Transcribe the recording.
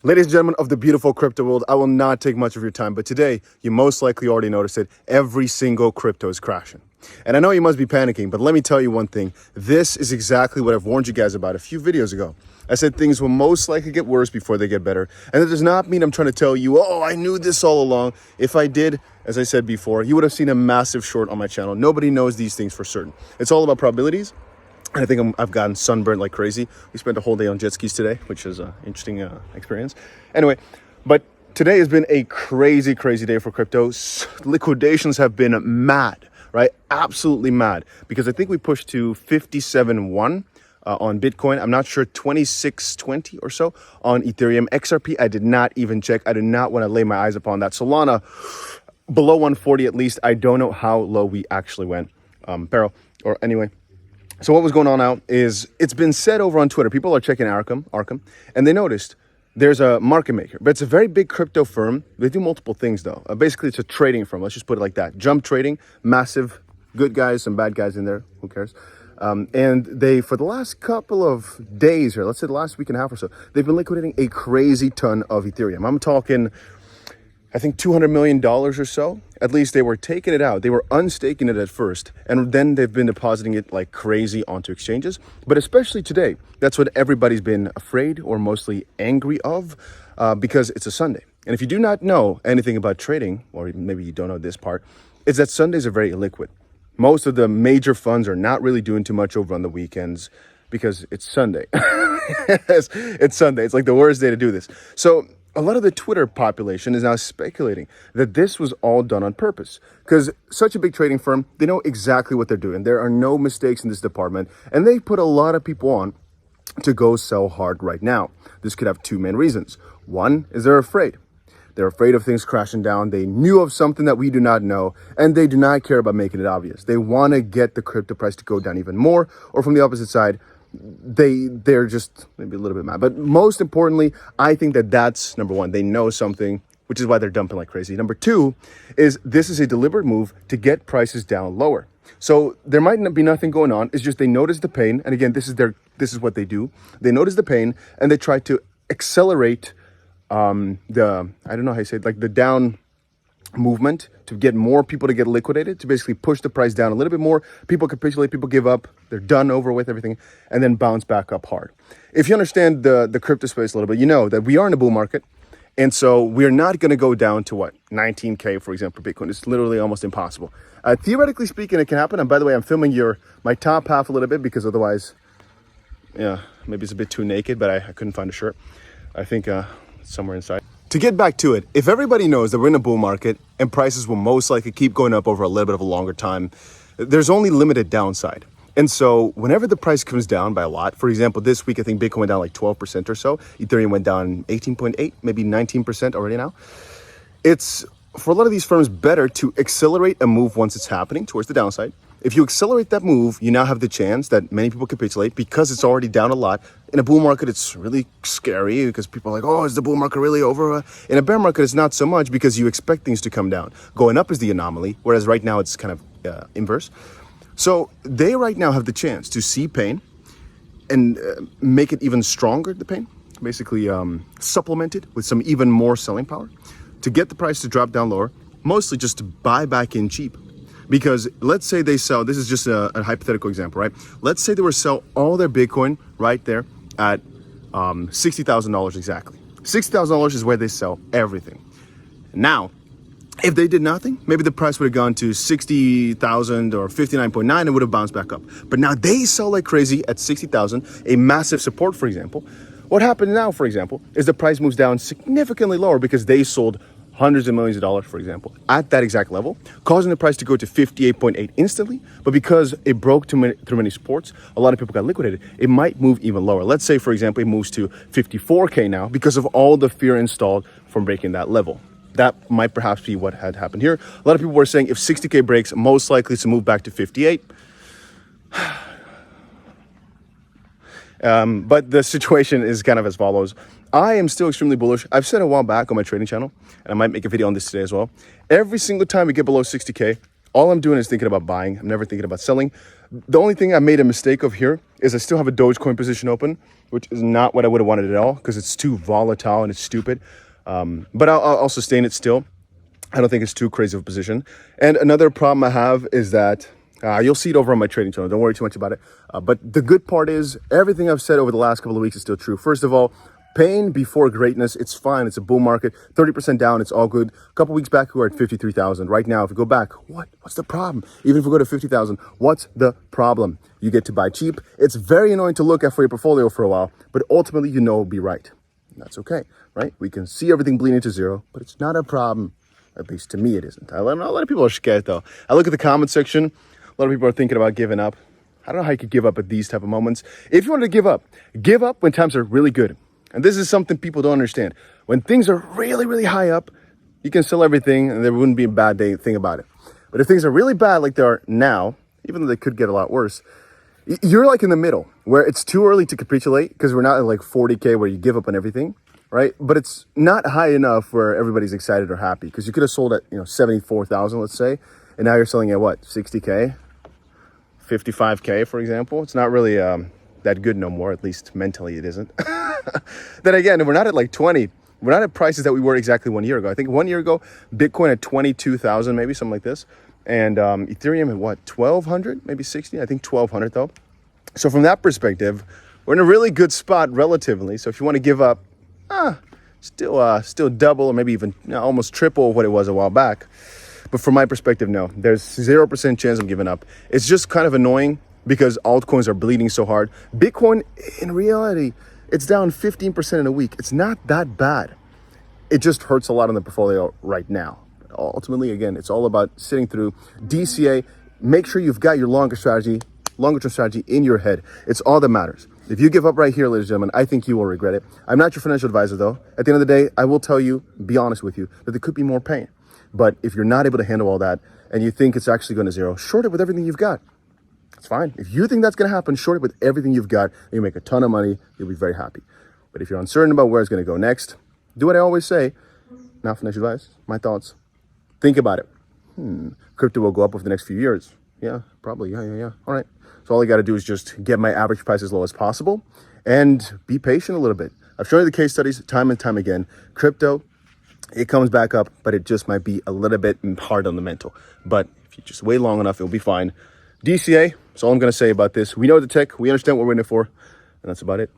Ladies and gentlemen of the beautiful crypto world, I will not take much of your time, but today, you most likely already noticed it, every single crypto is crashing. And I know you must be panicking, but let me tell you one thing. This is exactly what I've warned you guys about a few videos ago. I said things will most likely get worse before they get better. And that does not mean I'm trying to tell you, oh, I knew this all along. If I did, as I said before, you would have seen a massive short on my channel. Nobody knows these things for certain. It's all about probabilities. And I think I've gotten sunburned like crazy. We spent a whole day on jet skis today, which is an interesting experience. Anyway, but today has been a crazy, crazy day for crypto. Liquidations have been mad, right? Absolutely mad. Because I think we pushed to 57.1 on Bitcoin. I'm not sure, 26.20 or so on Ethereum. XRP, I did not even check. I do not want to lay my eyes upon that. Solana, below 140 at least. I don't know how low we actually went. Anyway. So what was going on now is it's been said over on Twitter. People are checking Arkham, and they noticed there's a market maker. But it's a very big crypto firm. They do multiple things, though. Basically, it's a trading firm. Let's just put it like that. Jump trading, massive, good guys, some bad guys in there. Who cares? And they, for the last couple of days here, let's say the last week and a half or so, they've been liquidating a crazy ton of Ethereum. I'm talking, I think, $200 million or so. At least they were taking it out. They were unstaking it at first, and then they've been depositing it like crazy onto exchanges. But especially today, that's what everybody's been afraid or mostly angry of because it's a Sunday. And if you do not know anything about trading, or maybe you don't know this part, is that Sundays are very illiquid. Most of the major funds are not really doing too much over on the weekends because it's Sunday. It's Sunday. It's like the worst day to do this. So a lot of the Twitter population is now speculating that this was all done on purpose because such a big trading firm, they know exactly what they're doing. There are no mistakes in this department, and they put a lot of people on to go sell hard right now. This could have two main reasons. One is they're afraid. They're afraid of things crashing down. They knew of something that we do not know, and they do not care about making it obvious. They want to get the crypto price to go down even more, or from the opposite side, they're just maybe a little bit mad. But most importantly, I think that's number one. They know something, which is why they're dumping like crazy. Number two is this is a deliberate move to get prices down lower. So there might not be nothing going on. It's just they notice the pain. And again, this is what they do. They notice the pain and they try to accelerate I don't know how you say it, like the down movement to get more people to get liquidated, to basically push the price down a little bit more. People capitulate, people give up, they're done over with everything, and then bounce back up hard. If you understand the crypto space a little bit, you know that we are in a bull market, and so we're not going to go down to what, 19K, for example, for Bitcoin. It's literally almost impossible. Theoretically speaking, it can happen, and by the way, I'm filming my top half a little bit because otherwise, yeah, maybe it's a bit too naked, but I couldn't find a shirt. I think it's somewhere inside. To get back to it, if everybody knows that we're in a bull market and prices will most likely keep going up over a little bit of a longer time, there's only limited downside. And so whenever the price comes down by a lot, for example, this week, I think Bitcoin went down like 12% or so. Ethereum went down 18.8, maybe 19% already now. It's, for a lot of these firms, better to accelerate a move once it's happening towards the downside. If you accelerate that move, you now have the chance that many people capitulate because it's already down a lot. In a bull market, it's really scary because people are like, oh, is the bull market really over? In a bear market, it's not so much because you expect things to come down. Going up is the anomaly, whereas right now it's kind of inverse. So they right now have the chance to see pain and make it even stronger, the pain, basically supplement it with some even more selling power to get the price to drop down lower, mostly just to buy back in cheap. Because let's say they sell, this is just a hypothetical example, right? Let's say they were to sell all their Bitcoin right there at $60,000 exactly. $60,000 is where they sell everything. Now, if they did nothing, maybe the price would have gone to 60,000 or 59.9 and would have bounced back up. But now they sell like crazy at 60,000, a massive support, for example. What happened now, for example, is the price moves down significantly lower because they sold hundreds of millions of dollars, for example, at that exact level, causing the price to go to 58.8 instantly. But because it broke through many supports, a lot of people got liquidated. It might move even lower. Let's say, for example, it moves to 54K now because of all the fear installed from breaking that level. That might perhaps be what had happened here. A lot of people were saying if 60K breaks, most likely to move back to 58. But the situation is kind of as follows. I am still extremely bullish. I've said a while back on my trading channel, and I might make a video on this today as well. Every single time we get below 60K, All I'm doing is thinking about buying. I'm never thinking about selling. The only thing I made a mistake of here is I still have a Dogecoin position open, which is not what I would have wanted at all because it's too volatile and it's stupid. But I'll sustain it still. I don't think it's too crazy of a position. And another problem I have is that you'll see it over on my trading channel. Don't worry too much about it. But the good part is everything I've said over the last couple of weeks is still true. First of all, pain before greatness. It's fine. It's a bull market. 30% down. It's all good. A couple weeks back, we were at 53,000. Right now, if we go back, what's the problem? Even if we go to 50,000, what's the problem? You get to buy cheap. It's very annoying to look at for your portfolio for a while, but ultimately, you know it'll be right. And that's okay, right? We can see everything bleeding to zero, but it's not a problem. At least to me, it isn't. A lot of people are scared, though. I look at the comment section. A lot of people are thinking about giving up. I don't know how you could give up at these type of moments. If you want to give up when times are really good. And this is something people don't understand. When things are really, really high up, you can sell everything and there wouldn't be a bad thing about it. But if things are really bad like they are now, even though they could get a lot worse, you're like in the middle where it's too early to capitulate because we're not at like 40K where you give up on everything, right? But it's not high enough where everybody's excited or happy because you could have sold at 74,000, let's say, and now you're selling at what, 60K, 55K, for example. It's not really that good no more, at least mentally it isn't. Then again, we're not at like 20. We're not at prices that we were exactly 1 year ago. I think 1 year ago, Bitcoin at 22,000, maybe something like this. And Ethereum at what, 1,200, maybe 60? I think 1,200 though. So from that perspective, we're in a really good spot relatively. So if you want to give up, still double or maybe even almost triple what it was a while back. But from my perspective, no, there's 0% chance I'm giving up. It's just kind of annoying because altcoins are bleeding so hard. Bitcoin, in reality, it's down 15% in a week. It's not that bad. It just hurts a lot on the portfolio right now. Ultimately, again, it's all about sitting through DCA. Make sure you've got your longer term strategy in your head. It's all that matters. If you give up right here, ladies and gentlemen, I think you will regret it. I'm not your financial advisor, though. At the end of the day, I will tell you, be honest with you, that there could be more pain. But if you're not able to handle all that and you think it's actually going to zero, short it with everything you've got. It's fine. If you think that's going to happen, short it with everything you've got and you make a ton of money, you'll be very happy. But if you're uncertain about where it's going to go next, do what I always say. Not financial advice, my thoughts. Think about it. Crypto will go up over the next few years. Yeah, probably. Yeah. All right. So all I got to do is just get my average price as low as possible and be patient a little bit. I've shown you the case studies time and time again. Crypto, it comes back up, but it just might be a little bit hard on the mental. But if you just wait long enough, it'll be fine. DCA, that's all I'm going to say about this. We know the tech. We understand what we're in it for. And that's about it.